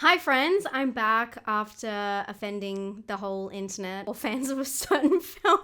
Hi friends, I'm back after offending the whole internet or fans of a certain film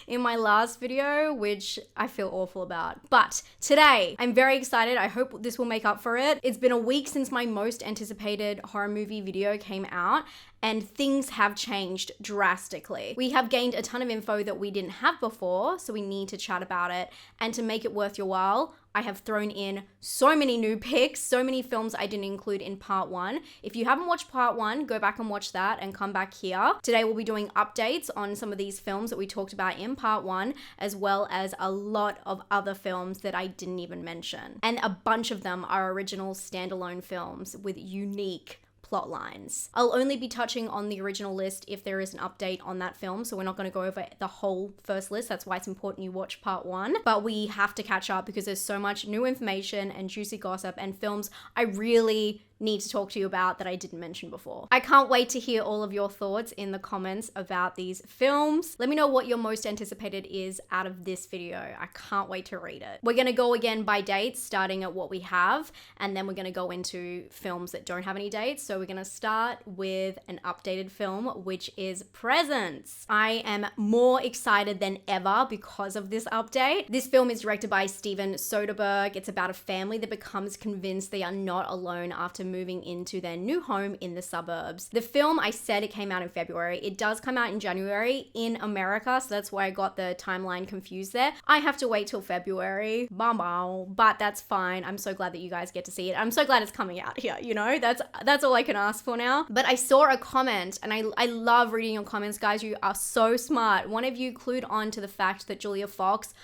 in my last video, which I feel awful about. But today, I'm very excited. I hope this will make up for it. It's been a week since my most anticipated horror movie video came out, and things have changed drastically. We have gained a ton of info that we didn't have before, so we need to chat about it. And to make it worth your while, I have thrown in so many new picks, so many films I didn't include in part one. If you haven't watched part one, go back and watch that and come back here. Today we'll be doing updates on some of these films that we talked about in part one, as well as a lot of other films that I didn't even mention. And a bunch of them are original standalone films with unique plot lines. I'll only be touching on the original list if there is an update on that film, so we're not going to go over the whole first list. That's why it's important you watch part one. But we have to catch up because there's so much new information and juicy gossip and films I really need to talk to you about that I didn't mention before. I can't wait to hear all of your thoughts in the comments about these films. Let me know what your most anticipated is out of this video. I can't wait to read it. We're gonna go again by dates, starting at what we have, and then we're gonna go into films that don't have any dates. So we're gonna start with an updated film, which is Presents. I am more excited than ever because of this update. This film is directed by Steven Soderbergh. It's about a family that becomes convinced they are not alone after moving into their new home in the suburbs. The film, I said it came out in February. It does come out in January in America, so that's why I got the timeline confused there. I have to wait till February, but that's fine. I'm so glad that you guys get to see it. I'm so glad it's coming out here, you know? That's all I can ask for now. But I saw a comment, and I love reading your comments, guys. You are so smart. One of you clued on to the fact that Julia Fox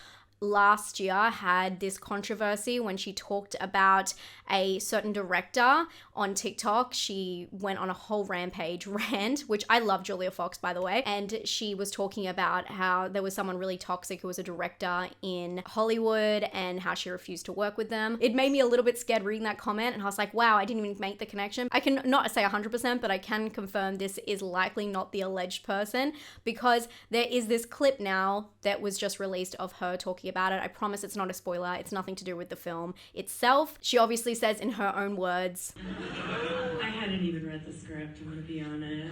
last year had this controversy when she talked about a certain director on TikTok. She went on a whole rampage rant, which I love Julia Fox, by the way. And she was talking about how there was someone really toxic who was a director in Hollywood and how she refused to work with them. It made me a little bit scared reading that comment, and I was like, wow, I didn't even make the connection. I can not say 100%, but I can confirm this is likely not the alleged person, because there is this clip now that was just released of her talking about it. I promise it's not a spoiler. It's nothing to do with the film itself. She obviously says in her own words, I hadn't even read the script, I'm gonna be honest.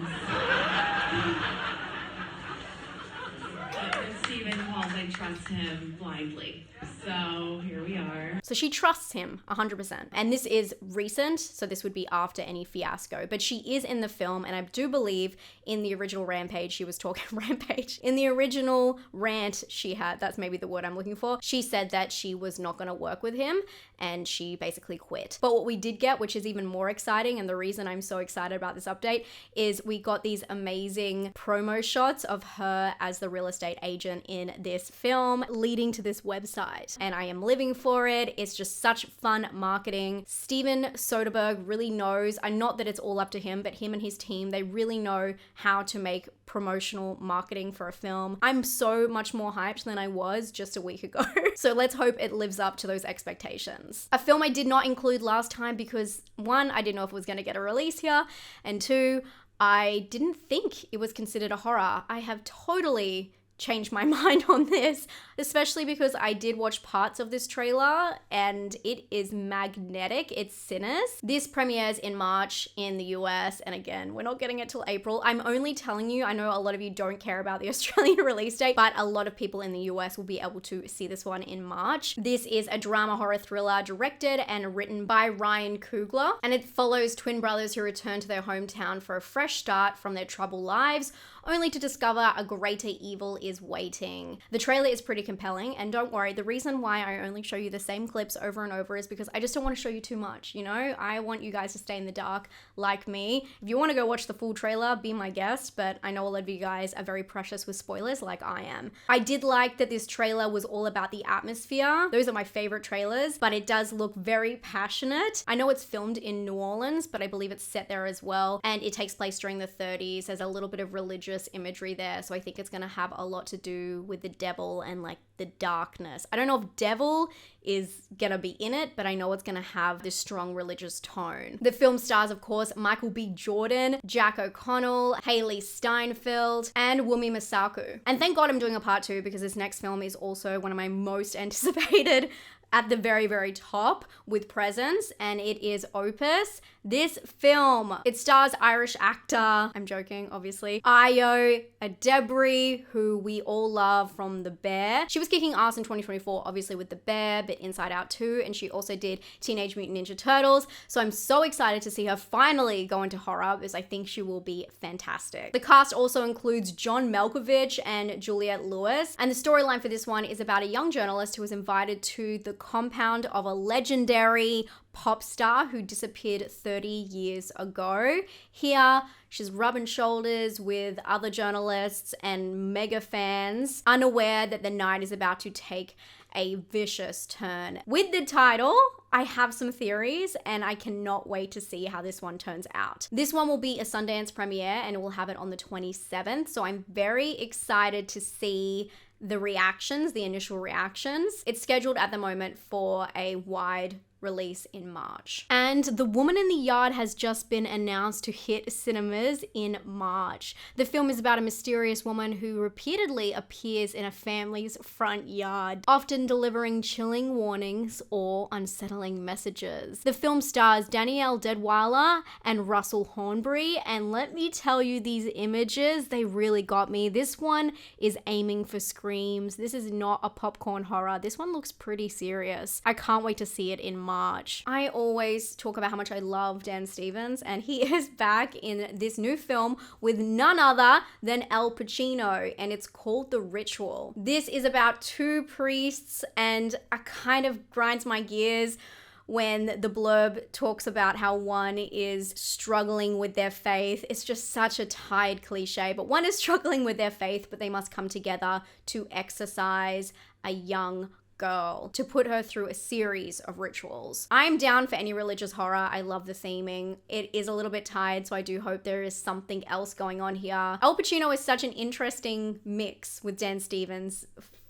Steven calls, I trust him blindly. So here we are. So she trusts him 100%. And this is recent, so this would be after any fiasco. But she is in the film, and I do believe in the original rampage, she was talking rampage. In the original rant she had, that's maybe the word I'm looking for, she said that she was not gonna work with him, and she basically quit. But what we did get, which is even more exciting, and the reason I'm so excited about this update, is we got these amazing promo shots of her as the real estate agent in this film, leading to this website. And I am living for it. It's just such fun marketing. Steven Soderbergh really knows, and not that it's all up to him, but him and his team, they really know how to make promotional marketing for a film. I'm so much more hyped than I was just a week ago. So let's hope it lives up to those expectations. A film I did not include last time because, one, I didn't know if it was going to get a release here, and two, I didn't think it was considered a horror. I have totally changed my mind on this, especially because I did watch parts of this trailer and it is magnetic. It's Sinners. This premieres in March in the US, and again, we're not getting it till April. I'm only telling you, I know a lot of you don't care about the Australian release date, but a lot of people in the US will be able to see this one in March. This is a drama horror thriller directed and written by Ryan Coogler, and it follows twin brothers who return to their hometown for a fresh start from their troubled lives, only to discover a greater evil is waiting. The trailer is pretty compelling, and don't worry, the reason why I only show you the same clips over and over is because I just don't want to show you too much, you know? I want you guys to stay in the dark like me. If you want to go watch the full trailer, be my guest, but I know a lot of you guys are very precious with spoilers like I am. I did like that this trailer was all about the atmosphere. Those are my favorite trailers, but it does look very passionate. I know it's filmed in New Orleans, but I believe it's set there as well, and it takes place during the 30s. There's a little bit of religious imagery there, so I think it's gonna have a lot to do with the devil and like the darkness. I don't know if devil is gonna be in it, but I know it's gonna have this strong religious tone. The film stars, of course, Michael B. Jordan, Jack O'Connell, Haley Steinfeld, and Wumi Masaku. And thank God I'm doing a part two, because this next film is also one of my most anticipated at the very, very top with presence, and it is Opus. This film, it stars Irish actor, I'm joking, obviously, Ayo Edebiri, who we all love from The Bear. She was kicking ass in 2024, obviously with The Bear, but Inside Out 2, and she also did Teenage Mutant Ninja Turtles, so I'm so excited to see her finally go into horror, because I think she will be fantastic. The cast also includes John Malkovich and Juliette Lewis, and the storyline for this one is about a young journalist who was invited to the compound of a legendary pop star who disappeared 30 years ago. Here, she's rubbing shoulders with other journalists and mega fans, unaware that the night is about to take a vicious turn. With the title, I have some theories and I cannot wait to see how this one turns out. This one will be a Sundance premiere and we'll have it on the 27th, so I'm very excited to see the reactions, the initial reactions. It's scheduled at the moment for a wide release in March. And The Woman in the Yard has just been announced to hit cinemas in March. The film is about a mysterious woman who repeatedly appears in a family's front yard, often delivering chilling warnings or unsettling messages. The film stars Danielle Deadwyler and Russell Hornbury, and let me tell you, these images, they really got me. This one is aiming for screams. This is not a popcorn horror. This one looks pretty serious. I can't wait to see it in March. I always talk about how much I love Dan Stevens, and he is back in this new film with none other than Al Pacino, and it's called The Ritual. This is about two priests, and it kind of grinds my gears when the blurb talks about how one is struggling with their faith. It's just such a tired cliche, but one is struggling with their faith, but they must come together to exorcise a young girl, to put her through a series of rituals. I'm down for any religious horror. I love the theming. It is a little bit tired, so I do hope there is something else going on here. Al Pacino is such an interesting mix with Dan Stevens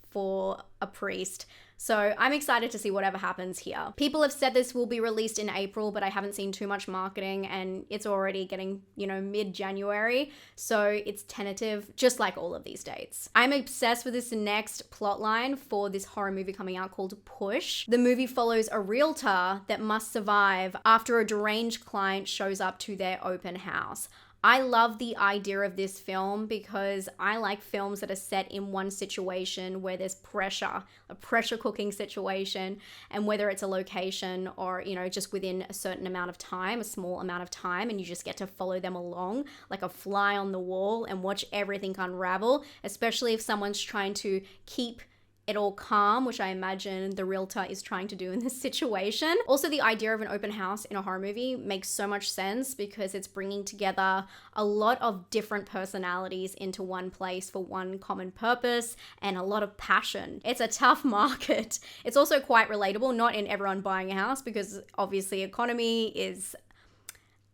for a priest. So I'm excited to see whatever happens here. People have said this will be released in April, but I haven't seen too much marketing and it's already getting, mid-January. So it's tentative, just like all of these dates. I'm obsessed with this next plotline for this horror movie coming out called Push. The movie follows a realtor that must survive after a deranged client shows up to their open house. I love the idea of this film because I like films that are set in one situation where there's pressure, a pressure cooking situation, and whether it's a location or, just within a certain amount of time, a small amount of time, and you just get to follow them along like a fly on the wall and watch everything unravel, especially if someone's trying to keep it all calm, which I imagine the realtor is trying to do in this situation. Also, the idea of an open house in a horror movie makes so much sense because it's bringing together a lot of different personalities into one place for one common purpose and a lot of passion. It's a tough market. It's also quite relatable, not in everyone buying a house because obviously economy is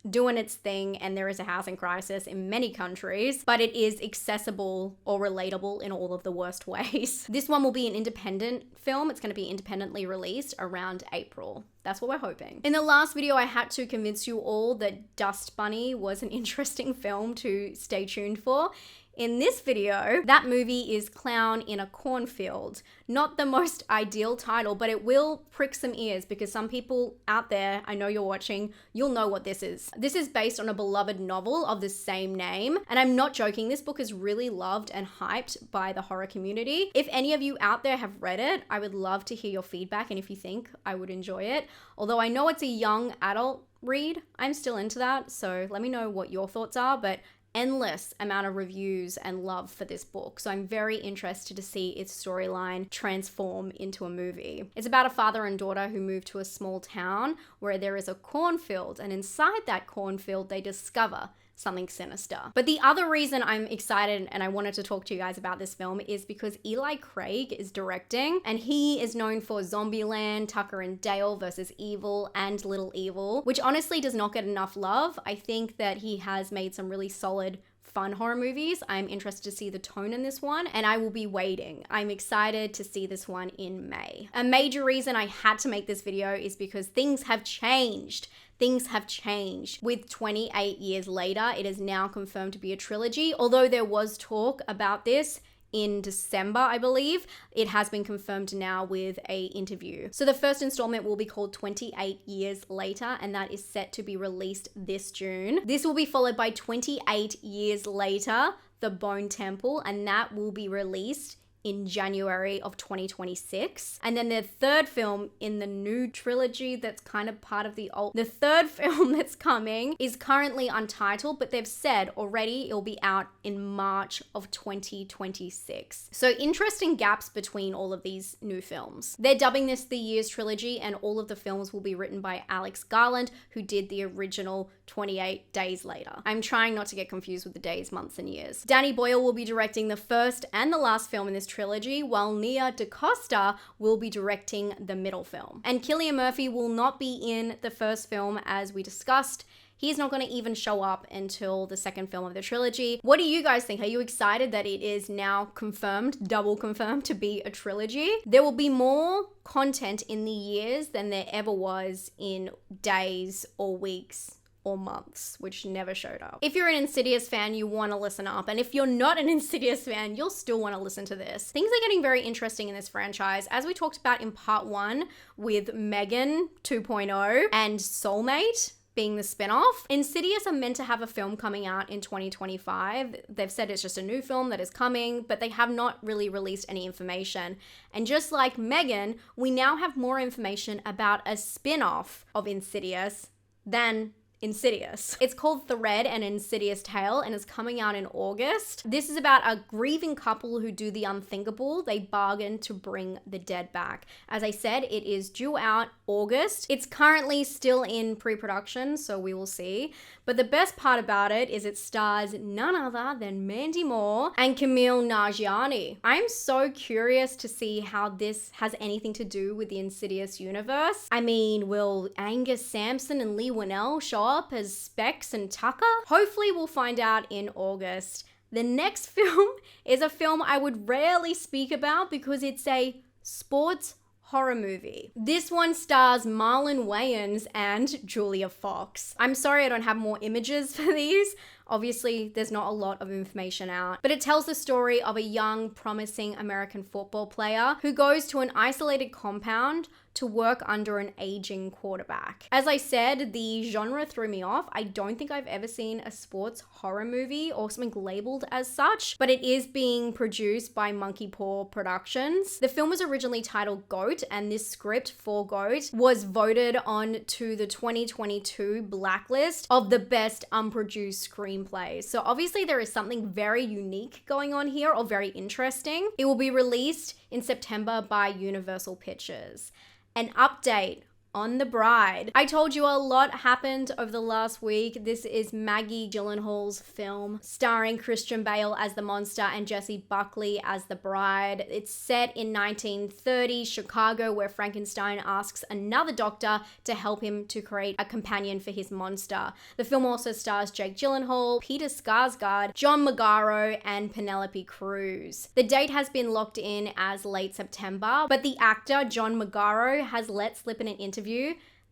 doing its thing and there is a housing crisis in many countries, but it is accessible or relatable in all of the worst ways. This one will be an independent film. It's going to be independently released around April. That's what we're hoping. In the last video, I had to convince you all that Dust Bunny was an interesting film to stay tuned for. In this video, that movie is Clown in a Cornfield. Not the most ideal title, but it will prick some ears because some people out there, I know you're watching, you'll know what this is. This is based on a beloved novel of the same name, and I'm not joking, this book is really loved and hyped by the horror community. If any of you out there have read it, I would love to hear your feedback and if you think I would enjoy it. Although I know it's a young adult read, I'm still into that, so let me know what your thoughts are, but endless amount of reviews and love for this book. So I'm very interested to see its storyline transform into a movie. It's about a father and daughter who move to a small town where there is a cornfield, and inside that cornfield they discover something sinister. But the other reason I'm excited and I wanted to talk to you guys about this film is because Eli Craig is directing, and he is known for Zombieland, Tucker and Dale versus Evil, and Little Evil, which honestly does not get enough love. I think that he has made some really solid fun horror movies. I'm interested to see the tone in this one, and I will be waiting. I'm excited to see this one in May. A major reason I had to make this video is because things have changed. Things have changed. With 28 years later, it is now confirmed to be a trilogy. Although there was talk about this in December, I believe. It has been confirmed now with a interview. So the first installment will be called 28 Years Later, and that is set to be released this June. This will be followed by 28 Years Later, The Bone Temple, and that will be released in January of 2026. And then the third film in the new trilogy that's kind of part of the third film that's coming is currently untitled, but they've said already it'll be out in March of 2026. So interesting gaps between all of these new films. They're dubbing this the Years Trilogy, and all of the films will be written by Alex Garland, who did the original 28 Days Later. I'm trying not to get confused with the days, months, and years. Danny Boyle will be directing the first and the last film in this trilogy, while Nia DaCosta will be directing the middle film. And Cillian Murphy will not be in the first film, as we discussed. He's not going to even show up until the second film of the trilogy. What do you guys think? Are you excited that it is now confirmed, double confirmed, to be a trilogy? There will be more content in the years than there ever was in days or weeks or months, which never showed up. If you're an Insidious fan, you want to listen up. And if you're not an Insidious fan, you'll still want to listen to this. Things are getting very interesting in this franchise. As we talked about in part 1 with Megan 2.0 and Soulmate being the spin-off, Insidious are meant to have a film coming out in 2025. They've said it's just a new film that is coming, but they have not really released any information. And just like Megan, we now have more information about a spin-off of Insidious than Insidious. It's called Thread, an Insidious Tale, and is coming out in August. This is about a grieving couple who do the unthinkable. They bargain to bring the dead back. As I said, it is due out August. It's currently still in pre-production, so we will see. But the best part about it is it stars none other than Mandy Moore and Camille Nanjiani. I'm so curious to see how this has anything to do with the Insidious universe. I mean, will Angus Sampson and Lee Winnell show up as Specs and Tucker? Hopefully we'll find out in August. The next film is a film I would rarely speak about because it's a sports horror movie. This one stars Marlon Wayans and Julia Fox. I'm sorry I don't have more images for these. Obviously, there's not a lot of information out, but it tells the story of a young, promising American football player who goes to an isolated compound to work under an aging quarterback. As I said, the genre threw me off. I don't think I've ever seen a sports horror movie or something labeled as such, but it is being produced by Monkey Paw Productions. The film was originally titled Goat, and this script for Goat was voted on to the 2022 blacklist of the best unproduced screenplays. So obviously there is something very unique going on here, or very interesting. It will be released in September by Universal Pictures. An update on The Bride. I told you a lot happened over the last week. This is Maggie Gyllenhaal's film starring Christian Bale as the monster and Jessie Buckley as the bride. It's set in 1930 Chicago, where Frankenstein asks another doctor to help him to create a companion for his monster. The film also stars Jake Gyllenhaal, Peter Skarsgård, John Magaro, and Penelope Cruz. The date has been locked in as late September, but the actor John Magaro has let slip in an interview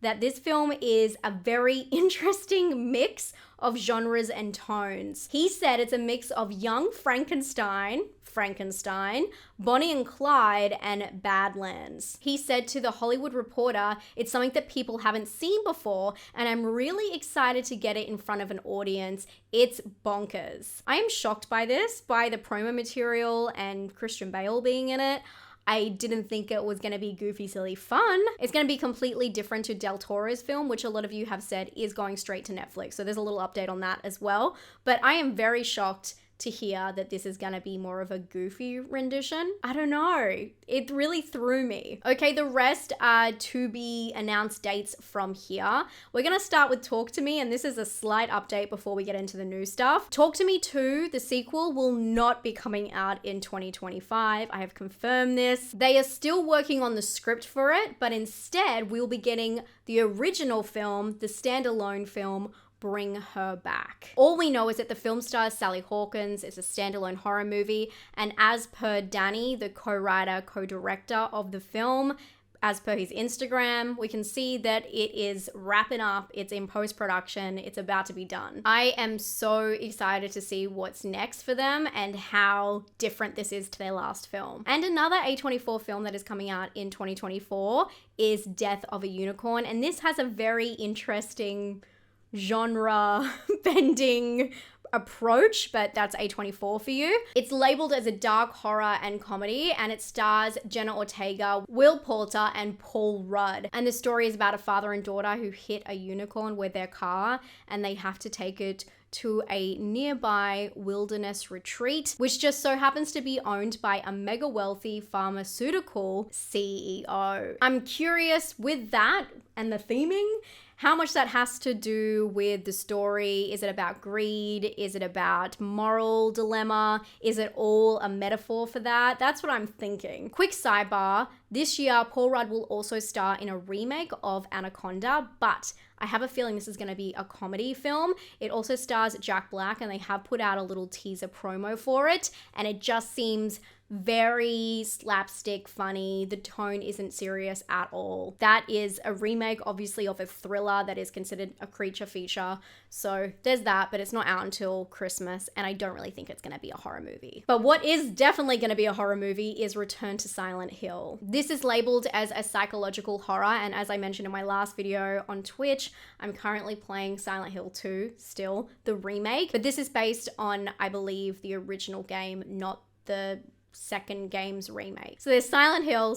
that this film is a very interesting mix of genres and tones. He said it's a mix of young Frankenstein, Bonnie and Clyde, and Badlands. He said to The Hollywood Reporter, "It's something that people haven't seen before, and I'm really excited to get it in front of an audience. It's bonkers." I am shocked by this, by the promo material and Christian Bale being in it. I didn't think it was going to be goofy, silly fun. It's going to be completely different to Del Toro's film, which a lot of you have said is going straight to Netflix. So there's a little update on that as well. But I am very shocked to hear that this is gonna be more of a goofy rendition. I don't know. It really threw me. Okay, the rest are to be announced dates from here. We're gonna start with Talk to Me, and this is a slight update before we get into the new stuff. Talk to Me 2, the sequel, will not be coming out in 2025. I have confirmed this. They are still working on the script for it, but instead we'll be getting the original film, the standalone film, Bring Her Back. All we know is that the film stars Sally Hawkins. It's a standalone horror movie, and as per Danny, the co-writer, co-director of the film, As per his Instagram, we can see that it is wrapping up. It's in post-production. It's about to be done. I am so excited to see what's next for them and how different this is to their last film. And another A24 film that is coming out in 2024 is Death of a Unicorn. And this has a very interesting genre bending approach, but that's A24 for you. It's labeled as a dark horror and comedy, and it stars Jenna Ortega, Will Poulter, and Paul Rudd. And the story is about a father and daughter who hit a unicorn with their car, and they have to take it to a nearby wilderness retreat, which just so happens to be owned by a mega wealthy pharmaceutical CEO. I'm curious with that and the theming, how much that has to do with the story. Is it about greed? Is it about moral dilemma? Is it all a metaphor for that? That's what I'm thinking. Quick sidebar, this year Paul Rudd will also star in a remake of Anaconda, but I have a feeling this is going to be a comedy film. It also stars Jack Black, and they have put out a little teaser promo for it, and it just seems very slapstick funny. The tone isn't serious at all. That is a remake, obviously, of a thriller that is considered a creature feature. So there's that, but it's not out until Christmas, and I don't really think it's going to be a horror movie. But what is definitely going to be a horror movie is Return to Silent Hill. This is labeled as a psychological horror, and as I mentioned in my last video on Twitch, I'm currently playing Silent Hill 2, still, the remake. But this is based on, I believe, the original game, not the second game's remake. So there's Silent Hill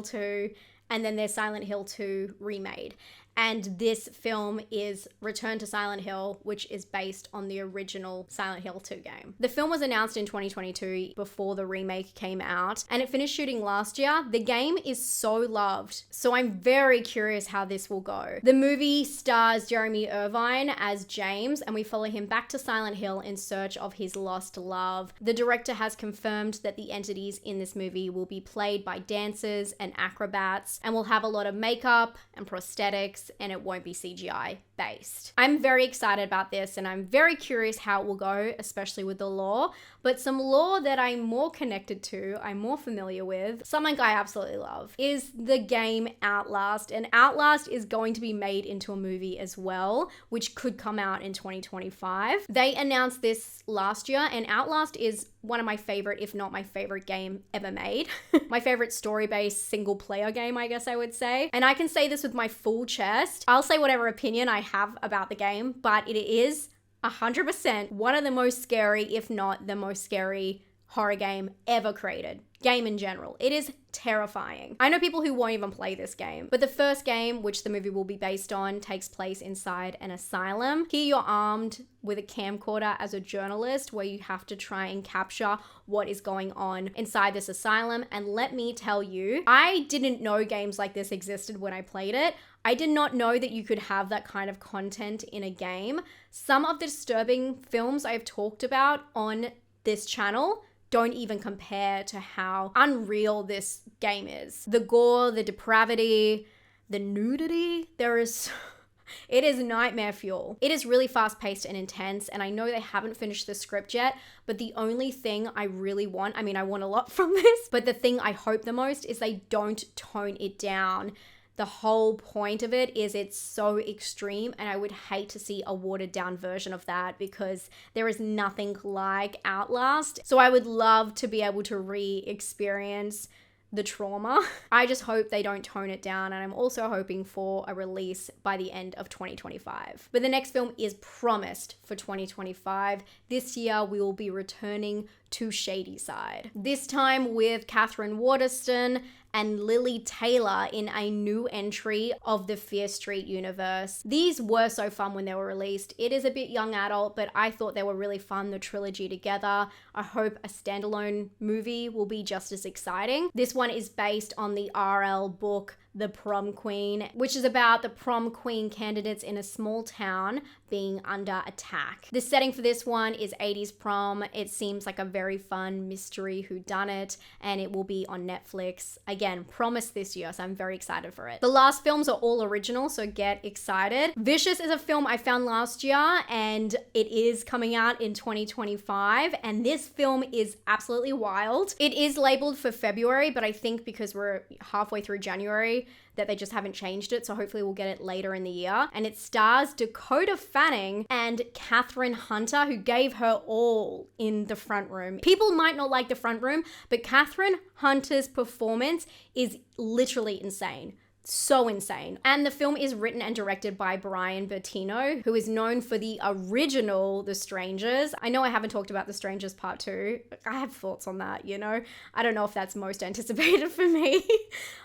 2, and then there's Silent Hill 2 remade. And this film is Return to Silent Hill, which is based on the original Silent Hill 2 game. The film was announced in 2022 before the remake came out, and it finished shooting last year. The game is so loved, so I'm very curious how this will go. The movie stars Jeremy Irvine as James, and we follow him back to Silent Hill in search of his lost love. The director has confirmed that the entities in this movie will be played by dancers and acrobats, and will have a lot of makeup and prosthetics, and it won't be CGI based. I'm very excited about this, and I'm very curious how it will go, especially with the lore. But some lore that I'm more connected to, I'm more familiar with, something I absolutely love, is the game Outlast. And Outlast is going to be made into a movie as well, which could come out in 2025. They announced this last year, and Outlast is one of my favorite, if not my favorite game ever made. My favorite story-based single-player game, I guess I would say. And I can say this with my full chest. I'll say whatever opinion I have about the game, but it is 100% one of the most scary, if not the most scary horror game ever created. Game in general. It is terrifying. I know people who won't even play this game, but the first game, which the movie will be based on, takes place inside an asylum. Here you're armed with a camcorder as a journalist, where you have to try and capture what is going on inside this asylum. And let me tell you, I didn't know games like this existed when I played it. I did not know that you could have that kind of content in a game. Some of the disturbing films I've talked about on this channel don't even compare to how unreal this game is. The gore, the depravity, the nudity, it is nightmare fuel. It is really fast-paced and intense, and I know they haven't finished the script yet, but the only thing I really want, I mean, I want a lot from this, but the thing I hope the most is they don't tone it down. The whole point of it is it's so extreme, and I would hate to see a watered down version of that, because there is nothing like Outlast. So I would love to be able to re-experience the trauma. I just hope they don't tone it down, and I'm also hoping for a release by the end of 2025. But the next film is promised for 2025. This year we will be returning to Shadyside. This time with Catherine Waterston and Lily Taylor in a new entry of the Fear Street universe. These were so fun when they were released. It is a bit young adult, but I thought they were really fun, the trilogy together. I hope a standalone movie will be just as exciting. This one is based on the RL book The Prom Queen, which is about the prom queen candidates in a small town being under attack. The setting for this one is 80s prom. It seems like a very fun mystery whodunit, and it will be on Netflix. Again, promised this year, so I'm very excited for it. The last films are all original, so get excited. Vicious is a film I found last year, and it is coming out in 2025, and this film is absolutely wild. It is labeled for February, but I think because we're halfway through January, story that they just haven't changed it, so hopefully we'll get it later in the year. And it stars Dakota Fanning and Catherine Hunter, who gave her all in the front room. People might not like the front room, but Catherine Hunter's performance is literally insane. So insane. And the film is written and directed by Brian Bertino, who is known for the original The Strangers. I know I haven't talked about The Strangers Part 2. I have thoughts on that, you know? I don't know if that's most anticipated for me.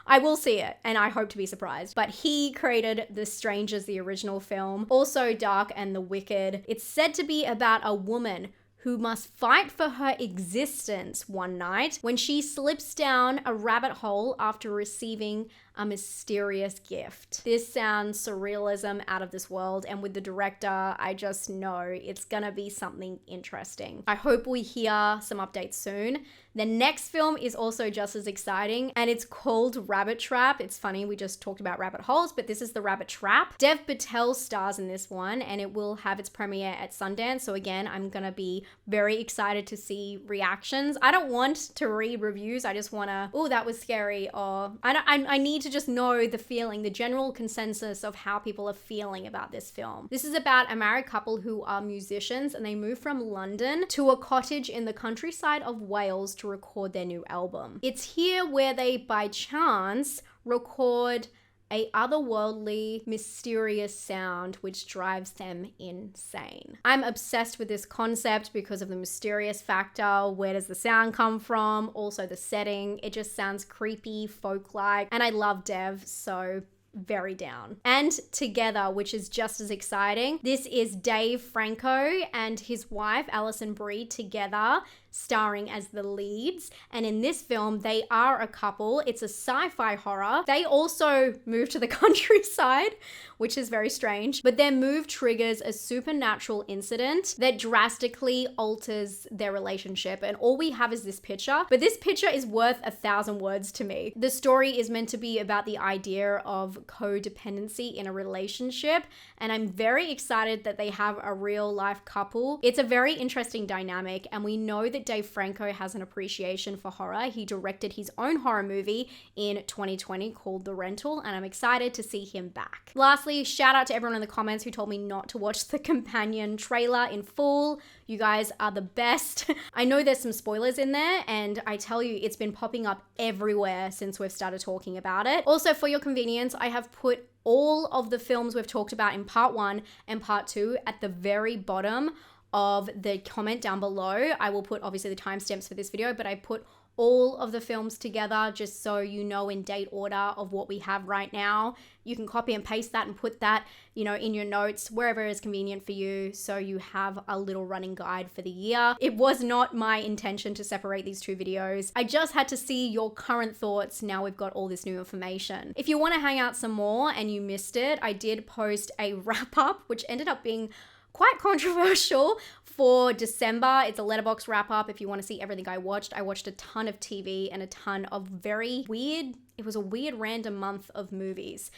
I will see it, and I hope to be surprised. But he created The Strangers, the original film. Also Dark and the Wicked. It's said to be about a woman who must fight for her existence one night when she slips down a rabbit hole after receiving a mysterious gift. This sounds surrealism out of this world, and with the director, I just know it's gonna be something interesting. I hope we hear some updates soon. The next film is also just as exciting, and it's called Rabbit Trap. It's funny, we just talked about rabbit holes, but this is the Rabbit Trap. Dev Patel stars in this one, and it will have its premiere at Sundance. So again, I'm gonna be very excited to see reactions. I don't want to read reviews. I just wanna, oh, that was scary, or I need to just know the feeling, the general consensus of how people are feeling about this film. This is about a married couple who are musicians, and they move from London to a cottage in the countryside of Wales to record their new album. It's here where they, by chance, record a otherworldly, mysterious sound which drives them insane. I'm obsessed with this concept because of the mysterious factor. Where does the sound come from? Also the setting. It just sounds creepy, folk-like, and I love Dev, so very down. And Together, which is just as exciting. This is Dave Franco and his wife, Alison Brie, together, starring as the leads. And in this film, they are a couple. It's a sci-fi horror. They also move to the countryside, which is very strange, but their move triggers a supernatural incident that drastically alters their relationship. And all we have is this picture, but this picture is worth 1,000 words to me. The story is meant to be about the idea of codependency in a relationship, and I'm very excited that they have a real life couple. It's a very interesting dynamic, and we know that Dave Franco has an appreciation for horror. He directed his own horror movie in 2020 called The Rental, and I'm excited to see him back. Lastly, shout out to everyone in the comments who told me not to watch the companion trailer in full. You guys are the best. I know there's some spoilers in there, and I tell you, it's been popping up everywhere since we've started talking about it. Also, for your convenience, I have put all of the films we've talked about in part 1 and part 2 at the very bottom of the comment down below. I will put obviously the timestamps for this video, but I put all of the films together just so you know in date order of what we have right now. You can copy and paste that and put that, you know, in your notes wherever is convenient for you, so you have a little running guide for the year. It was not my intention to separate these two videos. I just had to see your current thoughts now we've got all this new information. If you want to hang out some more and you missed it, I did post a wrap up, which ended up being quite controversial for December. It's a letterbox wrap up. If you want to see everything I watched a ton of TV and a ton of very weird, it was a weird random month of movies.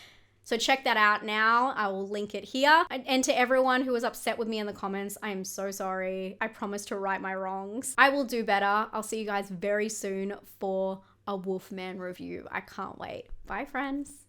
So check that out now. I will link it here. And to everyone who was upset with me in the comments, I am so sorry. I promise to right my wrongs. I will do better. I'll see you guys very soon for a Wolfman review. I can't wait. Bye, friends.